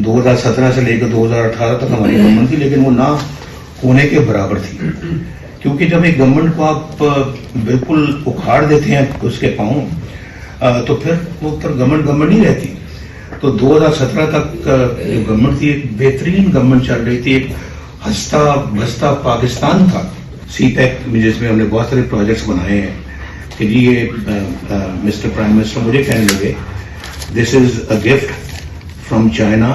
2017 سے لے کر 2018 تک ہماری گورنمنٹ تھی، لیکن وہ نہ ہونے کے برابر تھی، کیونکہ جب ایک گورنمنٹ کو آپ بالکل اکھاڑ دیتے ہیں اس کے پاؤں، تو پھر وہ گورنمنٹ نہیں رہتی. تو 2017 تک جو گورنمنٹ تھی ایک بہترین گورنمنٹ چل رہی تھی، ایک ہنستا بستا پاکستان تھا. سی پیک جس میں ہم نے بہت سارے پروجیکٹس بنائے ہیں کہ جی یہ مسٹر پرائم منسٹر مجھے کہنے لگے this is a gift from China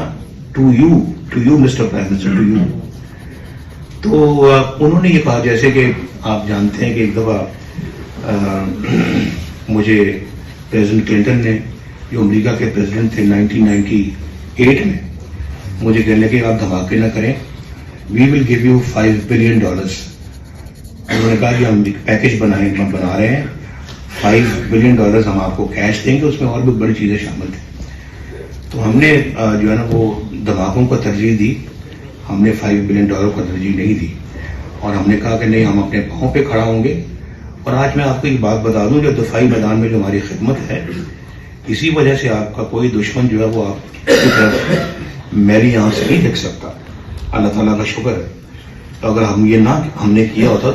to you mister prime minister to you. تو انہوں نے یہ کہا جیسے کہ آپ جانتے ہیں کہ ایک دفعہ مجھے پریزیڈنٹ کلنٹن نے جو امریکہ کے پریزیڈنٹ تھے 1998 میں مجھے کہنے لگے آپ دھماکے نہ کریں، وی ول گیو یو $5 بلین. انہوں نے کہا کہ ہم پیکج بنا رہے ہیں، $5 بلین ہم آپ کو کیش دیں گے، اس میں اور بھی بڑی چیزیں شامل تھیں. تو ہم نے جو ہے نا وہ دھماکوں کو ترجیح دی، ہم نے $5 بلین کو ترجیح نہیں دی، اور ہم نے کہا کہ نہیں، ہم اپنے پاؤں پہ کھڑا ہوں گے. اور آج میں آپ کو ایک بات بتا دوں، جو دفاعی میدان میں جو ہماری خدمت ہے، اسی وجہ سے آپ کا کوئی دشمن جو ہے وہ آپ کی طرف میری آنکھ سے نہیں دیکھ سکتا. اللہ تعالیٰ کا شکر ہے. تو اگر ہم نے کیا ہوتا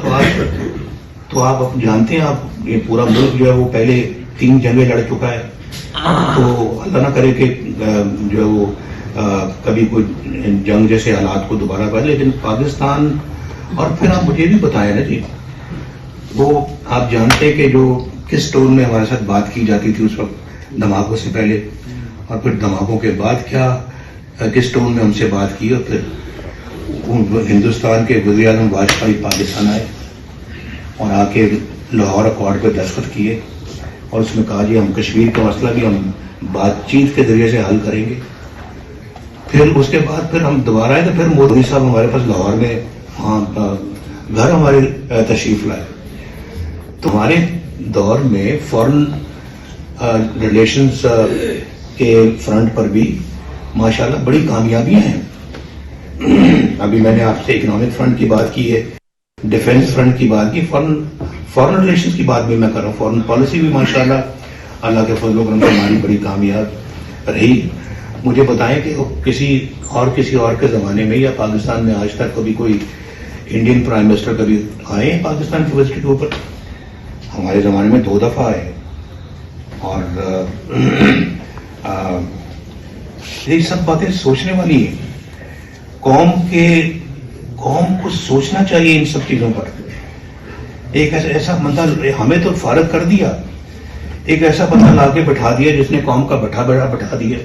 تو آپ جانتے ہیں، آپ یہ پورا ملک جو ہے وہ پہلے 3 جنگیں لڑ چکا ہے. تو اللہ نہ کرے کہ جو ہے وہ کبھی کوئی جنگ جیسے حالات کو دوبارہ پائے. لیکن پاکستان، اور پھر آپ مجھے بھی بتائیں نا جی، وہ آپ جانتے ہیں کہ جو کس ٹون میں ہمارے ساتھ بات کی جاتی تھی اس وقت دھماکوں سے پہلے، اور پھر دھماکوں کے بعد کیا کس ٹون میں ہم سے بات کی. اور پھر ہندوستان کے وزیر اعظم واجپئی پاکستان آئے اور آ کے لاہور اکارڈ پہ دستخط کیے، اور اس میں کہا جی ہم کشمیر کا مسئلہ بھی ہم بات چیت کے ذریعے سے حل کریں گے. پھر اس کے بعد پھر ہم دوبارہ آئے تو پھر مودی صاحب ہمارے پاس لاہور میں گھر ہمارے تشریف لائے. تو ہمارے دور میں فورن ریلیشنز کے فرنٹ پر بھی ماشاءاللہ بڑی کامیابیاں ہیں. ابھی میں نے آپ سے اکنامک فرنٹ کی بات کی ہے، ڈیفنس فرنٹ کی بات کی، فورن ریلیشنز کی بات بھی میں کر رہا ہوں. فورن پالیسی بھی ماشاءاللہ اللہ کے فضل و کرم سے ہماری بڑی کامیاب رہی. مجھے بتائیں کہ کسی اور کے زمانے میں یا پاکستان میں آج تک کبھی کوئی انڈین پرائم منسٹر کبھی آئے ہیں پاکستان کی وزٹ کے اوپر؟ ہمارے زمانے میں 2 دفعہ آئے. اور یہ سب باتیں سوچنے والی ہیں. قوم کو سوچنا چاہیے ان سب چیزوں پر. ایک ایسا بندہ ہمیں تو فارغ کر دیا، ایک ایسا بندہ لا کے بٹھا دیا جس نے قوم کا بٹھا بٹھا دیا،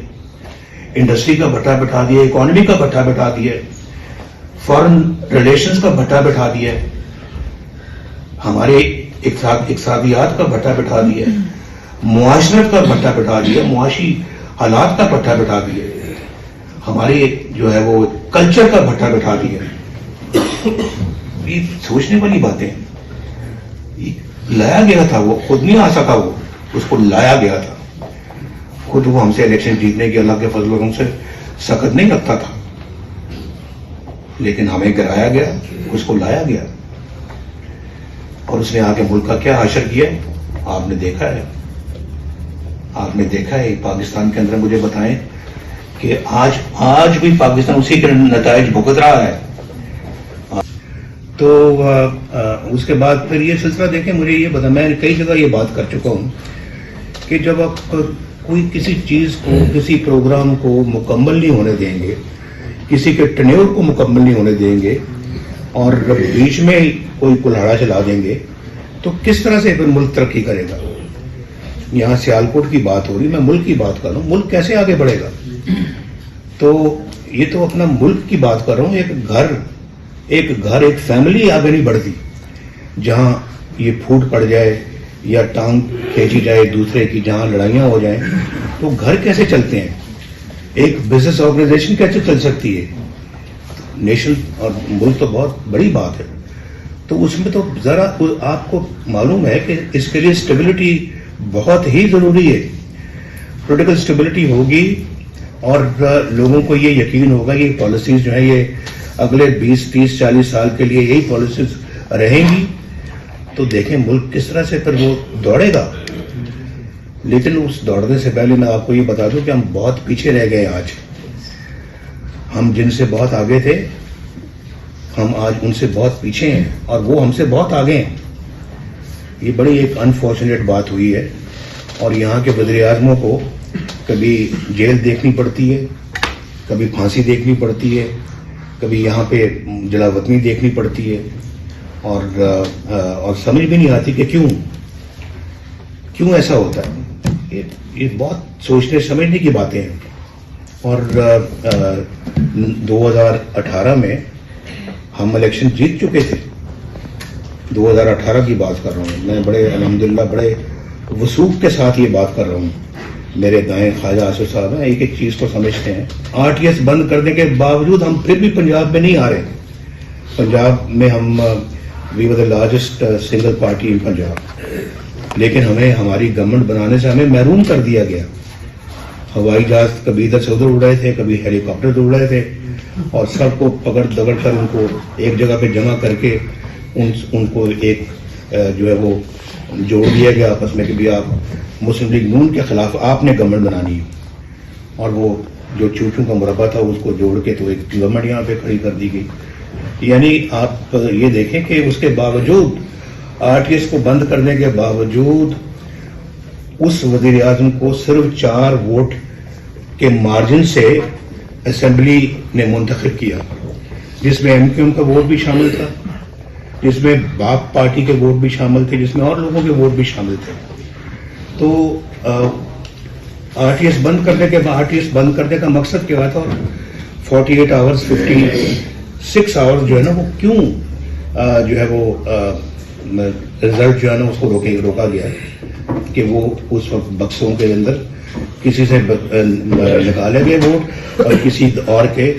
انڈسٹری کا بٹھا بٹھا دیا، اکانومی کا بٹھا بٹھا دیا، فورن ریلیشنز کا بٹھا بٹھا دیا، ہمارے اقتصادیات کا بٹھا بٹھا دیا، معاشرت کا بٹھا بٹھا دیا، معاشی حالات کا بٹھا بٹھا دیا، ہمارے جو ہے وہ کلچر کا بٹھا بٹھا دیا. یہ سوچنے والی باتیں. لایا گیا تھا، وہ خود نہیں آ سکا، وہ اس کو لایا گیا تھا. خود وہ ہم سے الیکشن جیتنے کی اللہ کے فضل و کرم سے سخت نہیں رکھتا تھا، لیکن ہمیں گرایا گیا، اس کو لایا گیا، اور اس نے آ کے ملک کا کیا حشر کیا آپ نے دیکھا ہے. پاکستان کے اندر مجھے بتائیں کہ آج بھی پاکستان اسی کے نتائج بھگت رہا ہے. تو اس کے بعد پھر یہ سلسلہ دیکھیں، مجھے یہ بتا، میں کئی جگہ یہ بات کر چکا ہوں کہ جب آپ کوئی کسی چیز کو، کسی پروگرام کو مکمل نہیں ہونے دیں گے، کسی کے ٹینیور کو مکمل نہیں ہونے دیں گے، اور بیچ میں کوئی کلہاڑا چلا دیں گے، تو کس طرح سے پھر ملک ترقی کرے گا. یہاں سیالکوٹ کی بات ہو رہی، میں ملک کی بات کر رہا ہوں، ملک کیسے آگے بڑھے گا. تو یہ تو اپنا ملک کی بات کر رہا ہوں. ایک فیملی آگے نہیں بڑھتی جہاں یہ پھوٹ پڑ جائے یا ٹانگ کھینچی جائے دوسرے کی، جہاں لڑائیاں ہو جائیں تو گھر کیسے چلتے ہیں، ایک بزنس آرگنائزیشن کیسے چل سکتی ہے. نیشن اور ملک تو بہت بڑی بات ہے. تو اس میں تو ذرا آپ کو معلوم ہے کہ اس کے لیے اسٹیبلٹی بہت ہی ضروری ہے. پولیٹیکل اسٹیبلٹی ہوگی اور لوگوں کو یہ یقین ہوگا کہ پالیسیز جو ہیں یہ اگلے 20, 30, 40 سال کے لیے یہی پالیسیز رہیں گی، تو دیکھیں ملک کس طرح سے پھر وہ دوڑے گا. لیکن اس دوڑنے سے پہلے میں آپ کو یہ بتا دوں کہ ہم بہت پیچھے رہ گئے. ہم جن سے بہت آگے تھے ہم آج ان سے بہت پیچھے ہیں اور وہ ہم سے بہت آگے ہیں. یہ بڑی ایک انفارچونیٹ بات ہوئی ہے اور یہاں کے وزیر اعظموں کو کبھی جیل دیکھنی پڑتی ہے, کبھی پھانسی دیکھنی پڑتی ہے, کبھی یہاں پہ جلا وطنی دیکھنی پڑتی ہے اور سمجھ بھی نہیں آتی کہ کیوں ایسا ہوتا ہے. یہ بہت سوچنے سمجھنے کی باتیں ہیں. اور 2018 میں ہم الیکشن جیت چکے تھے. 2018 کی بات کر رہا ہوں میں, بڑے الحمدللہ بڑے وثوق کے ساتھ یہ بات کر رہا ہوں. میرے دائیں خواجہ آصف صاحب ہیں, ایک ایک چیز کو سمجھتے ہیں. RTS بند کرنے کے باوجود ہم پھر بھی پنجاب میں نہیں آ رہے. پنجاب میں ہم وی ور دا لارجسٹ سنگل پارٹی ان پنجاب, لیکن ہمیں ہماری گورنمنٹ بنانے سے ہمیں محروم کر دیا گیا. ہوائی جہاز کبھی ادھر سے ادھر اڑ رہے تھے, کبھی ہیلی کاپٹر اڑ رہے تھے, اور سب کو پکڑ دگڑ کر ان کو ایک جگہ پہ جمع کر کے ان کو ایک جو ہے وہ جوڑ دیا گیا آپس میں کہ بھی آپ مسلم لیگ نون کے خلاف آپ نے گورنمنٹ بنانی ہے. اور وہ جو چوچوں کا مربع تھا اس کو جوڑ کے تو ایک گورنمنٹ یہاں پہ کھڑی کر دی گئی. یعنی آپ یہ دیکھیں کہ اس کے باوجود RTS کو بند کرنے کے باوجود اس وزیر اعظم کو صرف 4 ووٹ کے مارجن سے اسمبلی نے منتخب کیا, جس میں MQM کا ووٹ بھی شامل تھا, جس میں باپ پارٹی کے ووٹ بھی شامل تھے, جس میں اور لوگوں کے ووٹ بھی شامل تھے. تو RTS بند کرنے کا مقصد کیا تھا؟ 48 آورز 56 آورز جو ہے نا وہ کیوں جو ہے وہ رزلٹ جو ہے نا اس کو روکا گیا کہ وہ اس وقت بکسوں کے اندر کسی سے نکالے گئے ووٹ اور کسی اور کے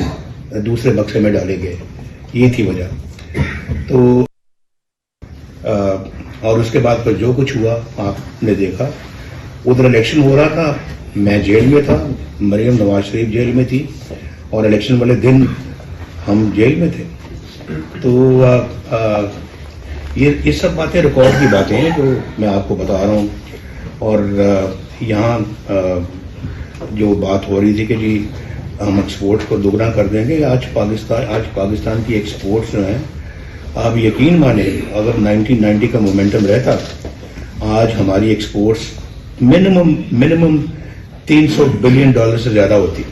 دوسرے بکسے میں ڈالے گئے. یہ تھی وجہ. تو اور اس کے بعد پھر جو کچھ ہوا آپ نے دیکھا. ادھر الیکشن ہو رہا تھا, میں جیل میں تھا, مریم نواز شریف جیل میں تھی, اور الیکشن والے دن ہم جیل میں تھے. تو یہ سب باتیں ریکارڈ کی باتیں ہیں جو میں آپ کو بتا رہا ہوں. اور یہاں جو بات ہو رہی تھی کہ جی ہم ایکسپورٹ کو دوگنا کر دیں گے, آج پاکستان کی ایکسپورٹس جو ہیں آپ یقین مانیں اگر 1990 کا مومنٹم رہتا آج ہماری ایکسپورٹس منیمم $300 بلین سے زیادہ ہوتی.